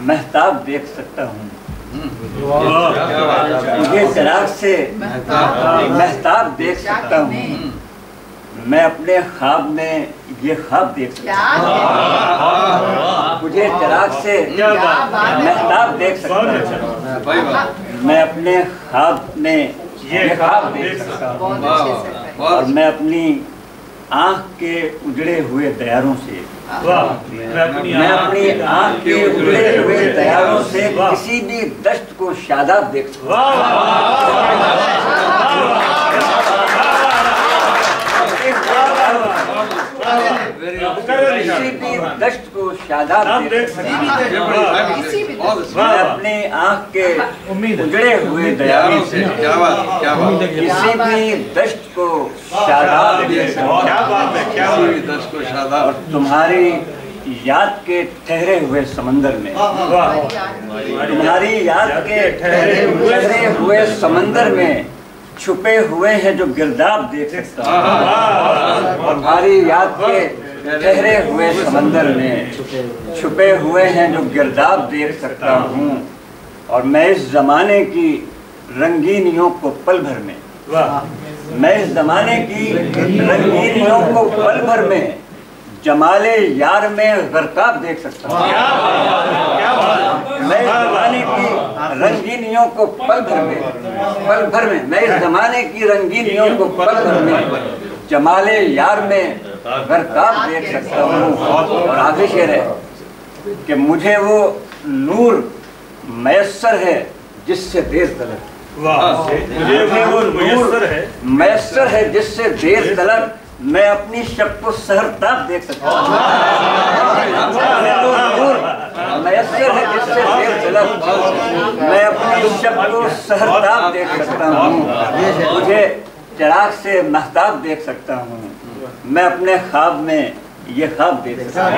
महताब देख सकता हूँ। मुझे चिराग से महताब देख सकता हूँ। मैं अपने ख्वाब में ये ख्वाब देख सकता हूँ। मुझे चिराग से महताब देख सकता हूँ। मैं अपने ख्वाब में ये ख्वाब देख सकता हूँ। और मैं अपनी आँख के उजड़े हुए दयारों से मैं अपनी आँख के उजड़े हुए दयारों से किसी भी दश्त को शादाब देख सकता हूँ। किसी भी दश्त को शादाब देख सकता हूँ। मैं अपनी आँख के उजड़े हुए दयारों से किसी भी दश्त को शादाब देख सकता हूँ। और तुम्हारी याद के ठहरे हुए समंदर में तुम्हारी याद के ठहरे हुए समंदर में छुपे हुए हैं जो गिरदाब देख सकता हूँ। और तुम्हारी याद के ठहरे हुए समंदर में छुपे हुए हैं जो गिरदाब देख सकता हूँ। और मैं इस जमाने की रंगीनियों को पल भर में मैं इस जमाने की रंगीनियों को पल भर में जमाले यार में गर्ताब देख सकता हूँ। मैं इस जमाने की रंगीनियों को पल भर में मैं इस जमाने की रंगीनियों को पल भर में जमाले यार में गर्ताब देख सकता हूँ। और आगे शेर है कि मुझे वो नूर मैसर है जिससे देर तलक मुझे वो नूर मैसर है जिससे देर तलक मैं अपनी शब को सहरताब देख सकता हूँ। मैसर है जिससे देर तलक मैं अपनी शब को सहरताब देख सकता हूँ। मुझे चिराग से महताब देख सकता हूँ। मैं अपने ख्वाब में ये ख्वाब देख सकता हूँ।